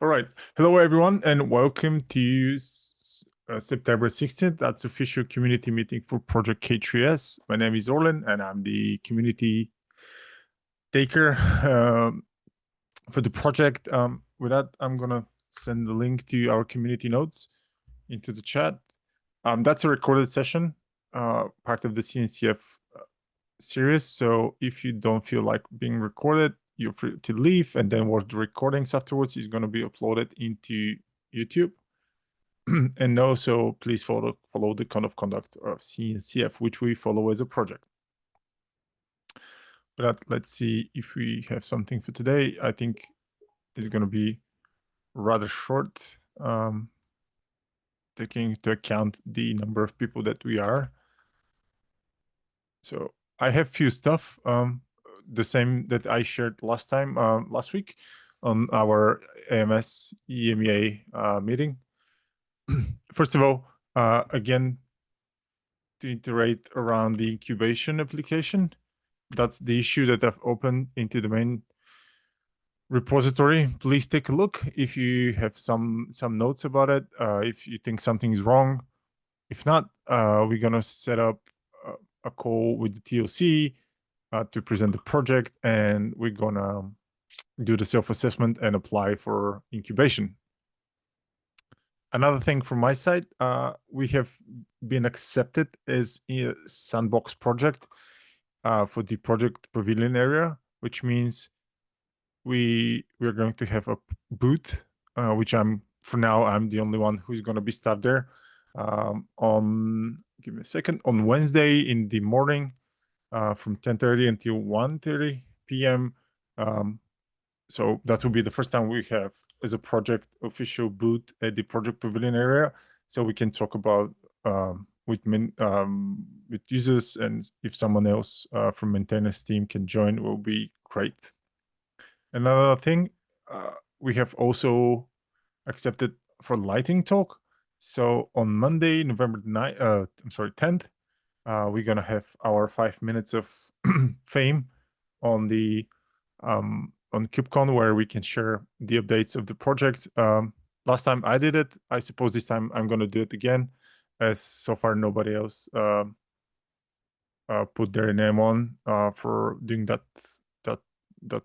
All right. Hello, everyone, and welcome to September 16th. That's official community meeting for Project K3s. My name is Orlin, and I'm the community taker for the project. With that, I'm going to send the link to our community notes into the chat. That's a recorded session, part of the CNCF series. So if you don't feel like being recorded, you're free to leave and then watch the recordings afterwards. It's going to be uploaded into YouTube. And also, please follow the code of conduct of CNCF, which we follow as a project. But let's see if we have something for today. I think it's going to be rather short, taking into account the number of people that we are. So I have few stuff, the same that I shared last week on our AMS EMEA meeting. First of all, again, to iterate around the incubation application, that's the issue that I've opened into the main repository. Please take a look if you have some notes about it, if you think something is wrong. If not, we're gonna set up a call with the TOC to present the project, and we're gonna do the self-assessment and apply for incubation. Another thing from my side, we have been accepted as a sandbox project for the project pavilion area, which means we're going to have a booth, which I'm the only one who's going to be staffed there. Give me a second, on Wednesday in the morning, from 10:30 until 1:30 p.m. So that will be the first time we have as a project official booth at the project pavilion area, so we can talk about with users, and if someone else from maintenance team can join, will be great. Another thing, we have also accepted for lighting talk. So on Monday, November 10th, we're gonna have our 5 minutes of fame on the on KubeCon, where we can share the updates of the project. Last time I did it, I suppose this time I'm gonna do it again, as so far nobody else put their name on for doing that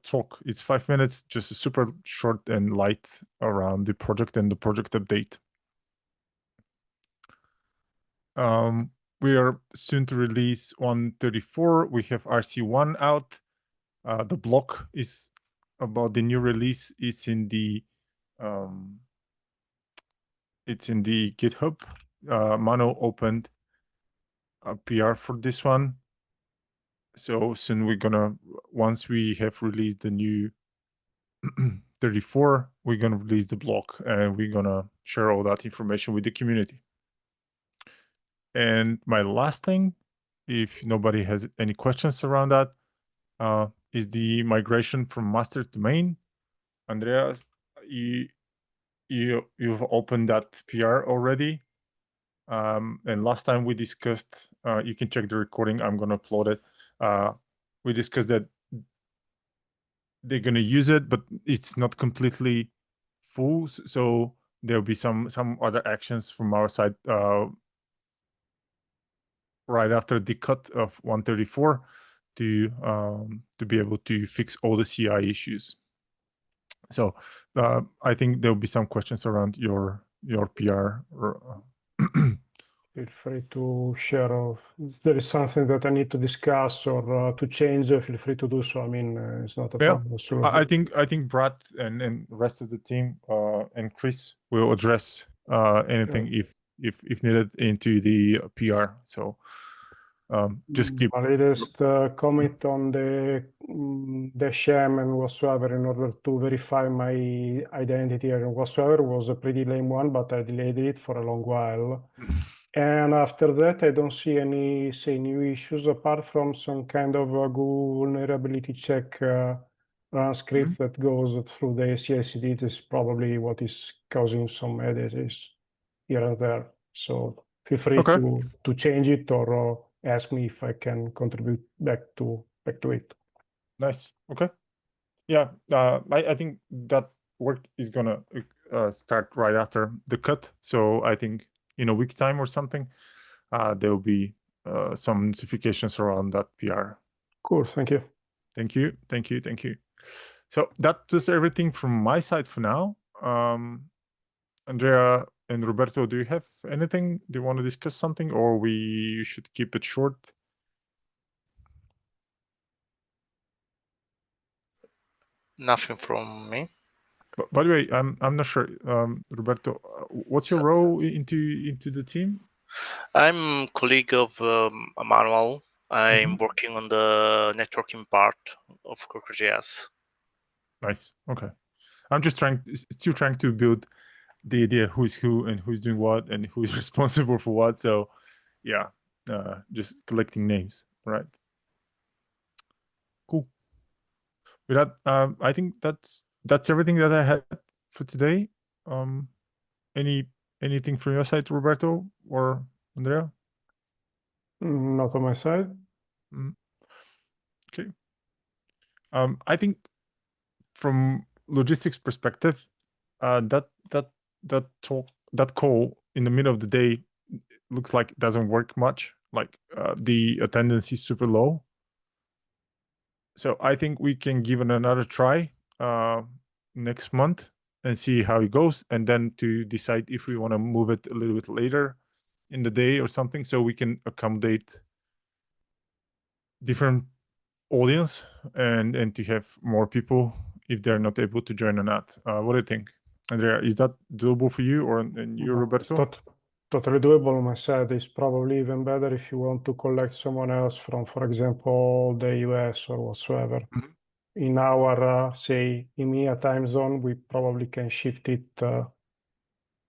talk. It's 5 minutes, just super short and light around the project and the project update. We are soon to release 134. We have RC1 out. The blog is about the new release. It's in the GitHub. Mano opened a PR for this one. So soon once we have released the new 34, we're gonna release the blog, and we're gonna share all that information with the community. And my last thing, if nobody has any questions around that, is the migration from master to main. Andreas, you've opened that PR already. And last time we discussed, you can check the recording, I'm gonna upload it. We discussed that they're gonna use it, but it's not completely full, so there'll be some other actions from our side right after the cut of 134 to be able to fix all the CI issues. So I think there'll be some questions around your PR. Feel free to share if there is something that I need to discuss or to change. Feel free to do so. I mean, it's not a problem. So I think Brad and the rest of the team and Chris will address anything if needed into the PR. So just keep my latest comment on the sham and whatsoever, in order to verify my identity and whatsoever, was a pretty lame one, but I delayed it for a long while. And after that, I don't see any, new issues, apart from some kind of a Google vulnerability check run script that goes through the CI/CD. This is probably what is causing some edits here and there. So feel free to change it, or ask me if I can contribute back to it. Nice. Okay. Yeah. I think that work is gonna start right after the cut. So I think in a week time or something, there will be some notifications around that PR. Cool, thank you. Thank you, thank you, thank you. So that was everything from my side for now. Andrea and Roberto, do you have anything? Do you want to discuss something, or we should keep it short? Nothing from me. But by the way, I'm not sure, Roberto, what's your role into the team? I'm colleague of Manuel. I'm working on the networking part of K3s. Nice. Okay. I'm just still trying to build the idea who's who and who's doing what and who's responsible for what. So yeah, just collecting names, right? Cool. With that, I think that's everything that I had for today. Anything from your side, Roberto or Andrea? Not on my side. Okay. I think from logistics perspective, that call in the middle of the day looks like it doesn't work much. Like the attendance is super low. So I think we can give it another try next month and see how it goes, and then to decide if we want to move it a little bit later in the day or something, so we can accommodate different audience and to have more people if they're not able to join or not. What do you think, Andrea? Is that doable for you, or and you, Roberto? Totally doable on my side. It's probably even better if you want to collect someone else from, for example, the US or whatsoever. In our, say, EMEA time zone, we probably can shift it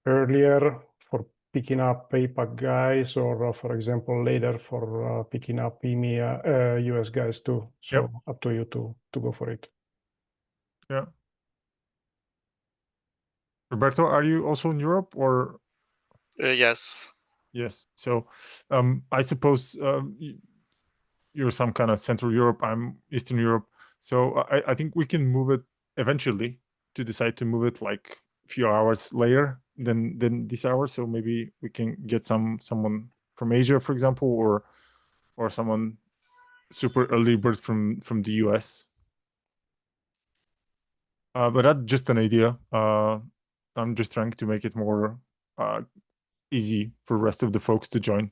earlier for picking up APAC guys, or for example, later for picking up EMEA, US guys too. So up to you to go for it. Yeah. Roberto, are you also in Europe or? Yes. Yes. So I suppose you're some kind of Central Europe. I'm Eastern Europe. So I think we can move it eventually to decide to move it like a few hours later than this hour. So maybe we can get someone from Asia, for example, or someone super early bird from the US. But that's just an idea. I'm just trying to make it more easy for the rest of the folks to join.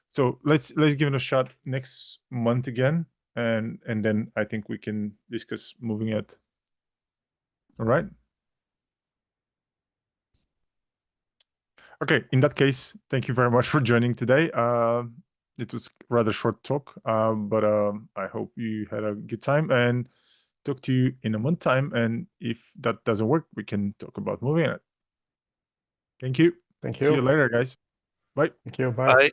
So let's give it a shot next month again, and then I think we can discuss moving it. All right. Okay. In that case, thank you very much for joining today. It was rather short talk, but I hope you had a good time, and talk to you in a month time. And if that doesn't work, we can talk about moving it. Thank you. Thank you. See you later, guys. Bye. Thank you. Bye. Bye.